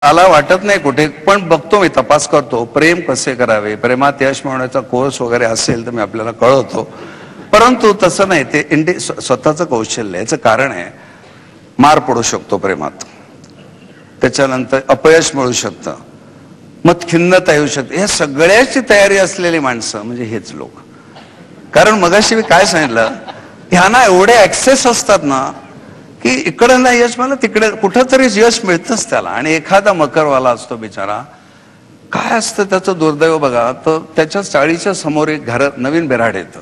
मला वाटत नाही कुठे, पण बघतो मी, तपास करतो प्रेम कसे करावे, प्रेमात यश मिळवण्याचा कोर्स वगैरे असेल तर मी आपल्याला कळवतो. परंतु तसं नाही, ते स्वतःचं कौशल्य. याचं कारण आहे, मार पडू शकतो प्रेमात, त्याच्यानंतर अपयश मिळू शकतं, मग खिन्नता येऊ शकते. ह्या सगळ्याची तयारी असलेली माणसं म्हणजे हेच लोक. कारण मगाशी मी काय सांगितलं, ह्यांना एवढे ऍक्सेस असतात ना की इकडं नाही यश मला, तिकडे कुठंतरी यश मिळतंच त्याला. आणि एखादा मकरवाला असतो बिचारा, काय असतं त्याचं दुर्दैव बघा, तर त्याच्या चाळीच्या समोर एक घरात नवीन बिराड येतं.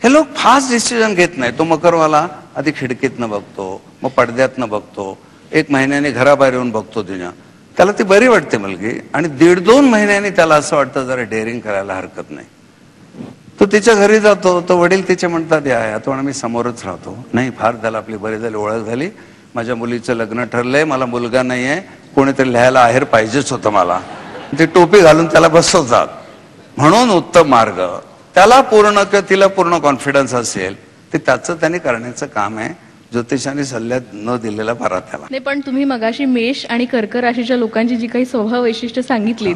हे लोक फास्ट डिसिजन घेत नाही. तो मकरवाला आधी खिडकीतनं बघतो, मग पडद्यातनं बघतो, 1 महिन्याने घराबाहेर येऊन बघतो तिच्या, त्याला ती बरी वाटते मुलगी, आणि 1.5-2 महिन्यांनी त्याला असं वाटतं जरा डेअरिंग करायला हरकत नाही. तो तिच्या घरी जातो, तो वडील तिचे म्हणतात या, तो मी समोरच राहतो. नाही, फार त्याला आपली बरी झाली, ओळख झाली, माझ्या मुलीचं लग्न ठरलंय, मला मुलगा नाहीये, कोणीतरी लिहायला आहेर पाहिजेच होतं मला. ते टोपी घालून त्याला बसवतात. म्हणून उत्तम मार्ग, त्याला पूर्ण किंवा तिला पूर्ण कॉन्फिडन्स असेल ते त्याचं त्याने करण्याचं काम आहे. ज्योतिषाने सल्ल्यात न दिलेला बरा त्याला नाही. पण तुम्ही मगाशी मेष आणि कर्क राशीच्या लोकांची जी काही स्वभाव वैशिष्ट्य सांगितलीत,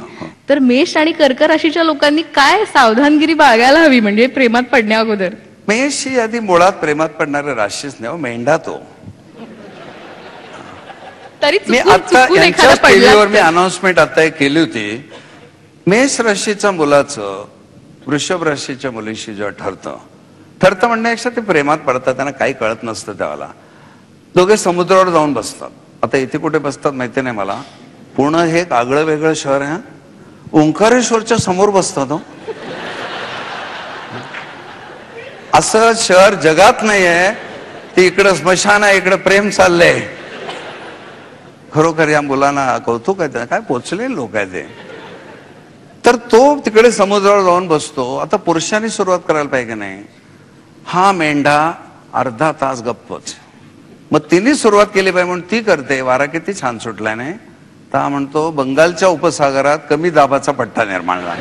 तर मेष आणि कर्क राशीच्या लोकांनी काय सावधानगिरी बाळगायला हवी म्हणजे प्रेमात पडण्या अगोदर? मेष ही आधी मुळात प्रेमात पडणारे राशीच नाही, मेंढा तो. तरी मी आता यांच्याच टीव्हीवर मी अनाउन्समेंट आता केली होती, मेष राशीच्या मुलाचं वृषभ राशीच्या मुलीशी जेव्हा ठरतं म्हणण्यापेक्षा ते प्रेमात पडतात, त्यांना काही कळत नसतं त्यावेळेला. दोघे समुद्रावर जाऊन बसतात. आता इथे कुठे बसतात माहिती नाही मला, पुणे हे एक आगळं वेगळं शहर आहे. ओंकारेश्वरच्या समोर बसतात. असं शहर जगात नाही आहे. ते इकडं स्मशान आहे, इकडं प्रेम चाललंय. खरोखर या मुलांना कौतुक आहे, काय पोचलेले लोक आहे ते. तर तो तिकडे समुद्रावर जाऊन बसतो. आता पुरुषांनी सुरुवात करायला पाहिजे नाही. हा मेंढा अर्धा तास गप्पच. मग तिने सुरुवात केली पाहिजे म्हणून ती करते. वारा किती छान सुटलाय नाही, तर हा म्हणतो बंगालच्या उपसागरात कमी दाबाचा पट्टा निर्माण झाला.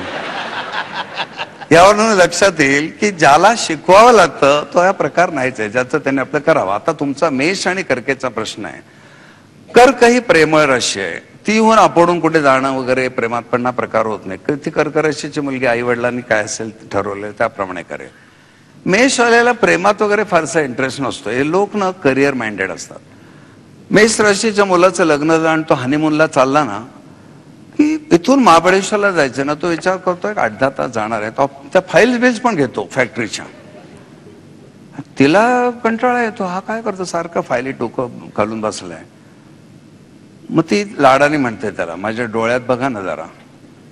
यावरून लक्षात येईल की ज्याला शिकवावं लागतं तो हा प्रकार नाहीच आहे, ज्याचं त्याने आपलं करावं. आता तुमचा मेष आणि कर्केचा प्रश्न आहे. कर्क ही प्रेमळ राशी आहे, तीहून आपडून कुठे जाणं वगैरे प्रेमात पडणं प्रकार होत नाही. ती कर्क राशीची मुलगी आई वडिलांनी काय असेल ठरवलं त्याप्रमाणे करेल. मेषवाल्याला प्रेमात वगैरे फारसा इंटरेस्ट नसतो. हे लोक ना करिअर माइंडेड असतात. मेष राशीच्या मुलाचं लग्न झालं, तो हनीमूनला चालला ना की इथून महाबळेश्वरला जायचं ना, तो विचार करतोय 8-10 तास जाणार आहे. तो त्या फाईल्स बिल्स पण घेतो फॅक्टरीच्या. तिला कंटाळा येतो, हा काय करतो सारखं फायली टोकं घालून बसलाय. मग ती लाडाने म्हणते त्याला, माझ्या डोळ्यात बघा ना जरा.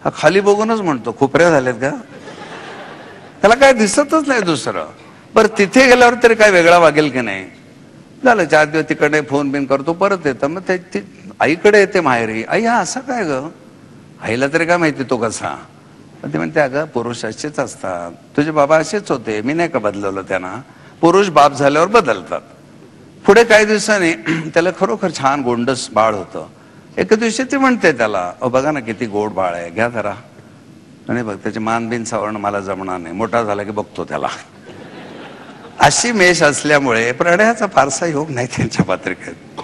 हा खाली बघूनच म्हणतो, खोपऱ्या झाल्यात का? त्याला काय दिसतच नाही दुसरं. बरं तिथे गेल्यावर तरी काय वेगळा वागेल की नाही. झालं 4 दिवस तिकडे फोन बिन करतो, परत येतं. मग ते आईकडे येते माहेरी. आई हा असं काय ग? आईला तरी काय माहिती तो कसा. पण ते म्हणते, अगं पुरुष असेच असतात, तुझे बाबा असेच होते, मी नाही का बदलवलं त्यांना. पुरुष बाप झाल्यावर बदलतात. पुढे काही दिवसांनी त्याला खरोखर छान गोंडस बाळ होतं. एका दिवशी ती म्हणते त्याला, बघा ना किती गोड बाळ आहे, घ्या जरा. आणि बघ त्याचे मानबिन सावरणं मला जमणार नाही, मोठा झाला की बघतो त्याला. अशी मेष असल्यामुळे प्रणयाचा फारसा योग नाही त्यांच्या पत्रिकेत.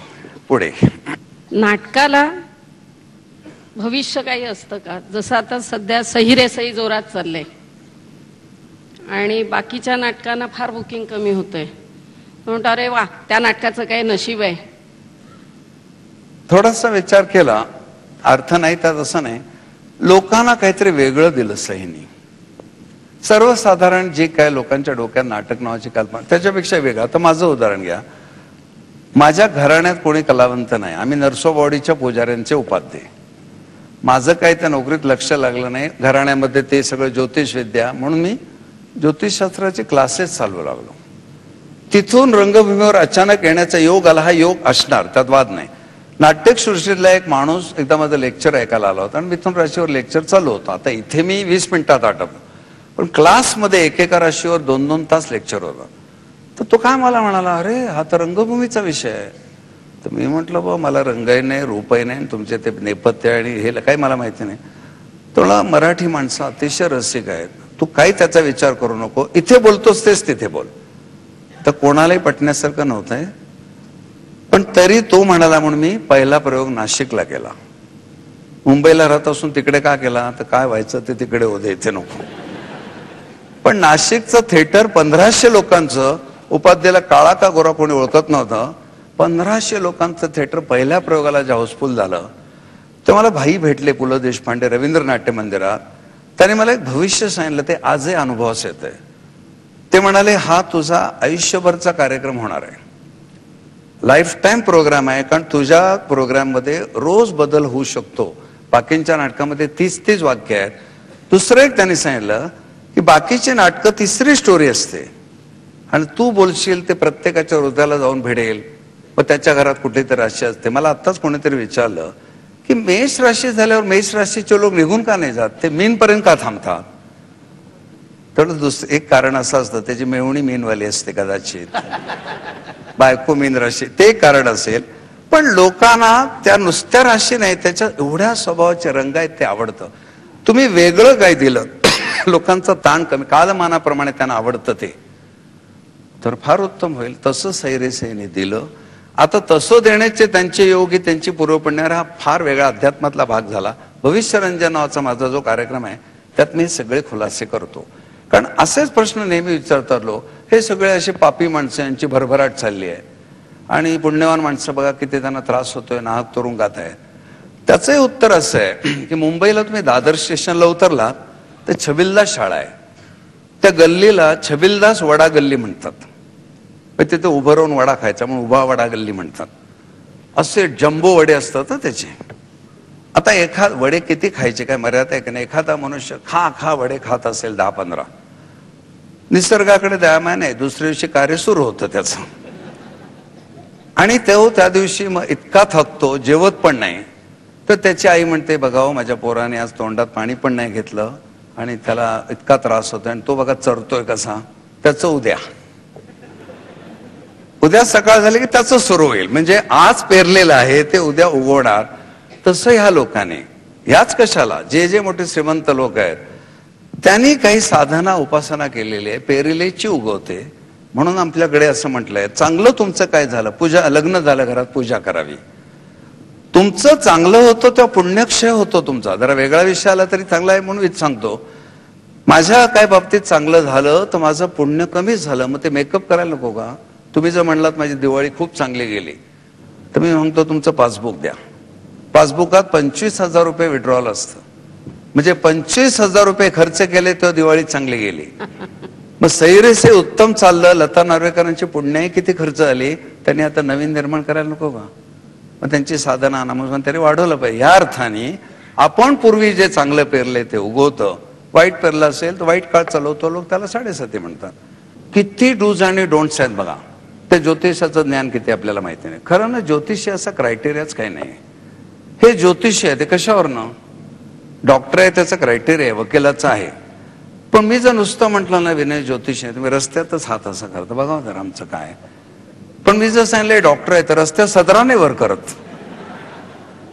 पुढे नाटकाला भविष्य काही असतं का? जसं आता सध्या सही रे सही जोरात चाललंय आणि बाकीच्या नाटकांना फार बुकिंग कमी होतंय. म्हणतो अरे वा, त्या नाटकाचं काही नशीब आहे. थोडासा विचार केला, अर्थ नाही त्यात असं नाही. लोकांना काहीतरी वेगळं दिलं सहीनी. सर्वसाधारण जे काय लोकांच्या डोक्यात नाटक नावाची कल्पना, त्याच्यापेक्षा वेगळं. आता माझं उदाहरण घ्या. माझ्या घराण्यात कोणी कलावंत नाही, आम्ही नरसोबावाडीच्या पुजाऱ्यांचे उपाध्ये. माझं काही त्या नोकरीत लक्ष लागलं नाही. घराण्यामध्ये ते सगळं ज्योतिष विद्या, म्हणून मी ज्योतिषशास्त्राचे क्लासेस चालवू लागलो. तिथून रंगभूमीवर अचानक येण्याचा योग आला. हा योग असणार, त्यात वाद नाही. नाट्यक सृष्टीतला एक माणूस एकदा माझं लेक्चर ऐकायला आला होता आणि मिथुन राशीवर लेक्चर चालू होतं. आता इथे मी 20 मिनिटात आटपलो, पण क्लासमध्ये एकेका राशीवर 2-2 तास लेक्चर होतं. तर तो काय मला म्हणाला, अरे हा तर रंगभूमीचा विषय आहे. तर मी म्हटलं, बा मला रंगही नाही, रूपही नाही, तुमचे ते नेपथ्य आणि हे काही मला माहिती नाही. तो मराठी माणसं अतिशय रसिक आहेत, तू काही त्याचा विचार करू नको, इथे बोलतोस तेच तिथे बोल. तर कोणालाही पटण्यासारखं नव्हतंय. पण तरी तो म्हणाला म्हणून मी पहिला प्रयोग नाशिकला केला. मुंबईला राहत असून तिकडे का केला, तर काय व्हायचं ते तिकडे होते, इथे नको. पण नाशिकचं थिएटर 1500 लोकांचं, उपाध्याला काळा का गोरा कोणी ओळखत नव्हतं, 1500 लोकांचं थिएटर पहिल्या प्रयोगाला जे हाऊसफुल झालं, ते मला भाई भेटले पु ल देशपांडे रवींद्र नाट्य मंदिरात. त्याने मला एक भविष्य सांगितलं, ते आजही अनुभवास येत आहे. ते म्हणाले हा तुझा आयुष्यभरचा कार्यक्रम होणार आहे, लाईफ टाईम प्रोग्राम आहे, कारण तुझ्या प्रोग्राम मध्ये रोज बदल होऊ शकतो. बाकींच्या नाटकामध्ये 30 वाक्य आहेत. दुसरं एक त्यांनी सांगितलं की बाकीची नाटकं तिसरी स्टोरी असते आणि तू बोलशील ते प्रत्येकाच्या हृदयाला जाऊन भिडेल, व त्याच्या घरात कुठेतरी राशी असते. मला आत्ताच कोणीतरी विचारलं की मेष राशी झाल्यावर मेष राशीचे लोक निघून का नाही जात, ते मीन पर्यंत का थांबतात. तर दुसरं एक कारण असं असतं, त्याची मेवणी मीनवाली असते कदाचित, बायको मीन राशी, ते कारण असेल. पण लोकांना त्या नुसत्या राशी नाही, त्याच्या एवढ्या स्वभावाचे रंग आहेत ते आवडतं. तुम्ही वेगळं काय दिलं, लोकांचा ताण कमी, कालमानाप्रमाणे त्यांना आवडतं ते, तर फार उत्तम होईल. तसं सैरेसेने दिलं. आता तसं देण्याचे त्यांचे योगी, त्यांची पूर्वपुण्यार हा फार वेगळा अध्यात्मातला भाग झाला. भविष्यरंजन नावाचा माझा जो कार्यक्रम आहे त्यात मी सगळे खुलासे करतो. कारण असेच प्रश्न नेहमी विचारतात लोक, हे सगळे असे पापी माणसं, यांची भरभराट चालली आहे आणि पुण्यवान माणसं बघा किती त्यांना त्रास होतोय, नाहक तुरुंगात आहे. त्याचंही उत्तर असं आहे की मुंबईला तुम्ही दादर स्टेशनला उतरलात तर छबिलदास शाळा आहे, त्या गल्लीला छबिलदास वडा गल्ली म्हणतात. तिथे उभं राहून वडा खायचा म्हणून उभा वडा गल्ली म्हणतात. असे जम्बो वडे असतात ना त्याचे. आता वडे किती खायचे काय मर्यादा आहे की नाही. एखादा मनुष्य खा वडे खात असेल 10-15, निसर्गाकडे दयामाय नाही, दुसऱ्या दिवशी कार्य सुरू होतं त्याचं. आणि त्या दिवशी मग इतका थकतो, जेवत पण नाही. तर त्याची आई म्हणते, बघावं माझ्या पोराने आज तोंडात पाणी पण नाही घेतलं आणि त्याला इतका त्रास होतोय, आणि तो बघा चरतोय कसा. त्याचं उद्या सकाळ झाली की त्याचं सुरू होईल. म्हणजे आज पेरलेलं आहे ते उद्या उगवणार. तसं ह्या लोकांनी, ह्याच कशाला, जे मोठे श्रीमंत लोक आहेत त्यांनी काही साधना उपासना केलेली आहे, पेरिलेची उगवते. म्हणून आपल्याकडे असं म्हटलंय, चांगलं तुमचं काय झालं, पूजा, लग्न झालं घरात पूजा करावी. तुमचं चांगलं होतं तेव्हा पुण्यक्षय होतो तुमचा. जरा वेगळा विषय आला तरी चांगला आहे म्हणून सांगतो. माझ्या काय बाबतीत चांगलं झालं तर माझं पुण्य कमीच झालं, मग ते मेकअप करायला नको का. तुम्ही जर म्हणलात माझी दिवाळी खूप चांगली गेली, तर मी म्हणतो तुमचं पासबुक द्या. पासबुकात 25,000 रुपये विड्रॉल असतं, म्हणजे 25,000 रुपये खर्च केले तेव्हा दिवाळी चांगली गेली. मग सैरेसे उत्तम चाललं, लता नार्वेकरांची पुण्याही किती खर्च आली, त्यांनी आता नवीन निर्माण करायला नको का. मग त्यांची साधना नामस्मरण तरी वाढवलं पाहिजे. या अर्थाने आपण पूर्वी जे चांगलं पेरले ते उगवतं, वाईट पेरलं असेल तर वाईट काळ चालवतो, लोक त्याला 7.5 म्हणतात. किती डूज आणि डोंट्स आहेत बघा. ते ज्योतिषाचं ज्ञान किती आपल्याला माहिती नाही. खरं ना, ज्योतिषी असा क्रायटेरियाच काही नाही. हे ज्योतिषी आहे ते कशावरनं, डॉक्टर आहे त्याचा क्रायटेरिया आहे, वकिलाचा आहे. पण मी जर नुसतं म्हटलं ना विनय ज्योतिषी आहे, तुम्ही रस्त्यातच हात असं करता, बघा जर आमचं काय. पण मी जर सांगितलं डॉक्टर आहे तर रस्त्यात सदराने वर करत,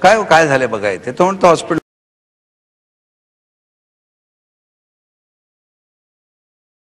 काय झाले बघा इथे, तो म्हणतो हॉस्पिटल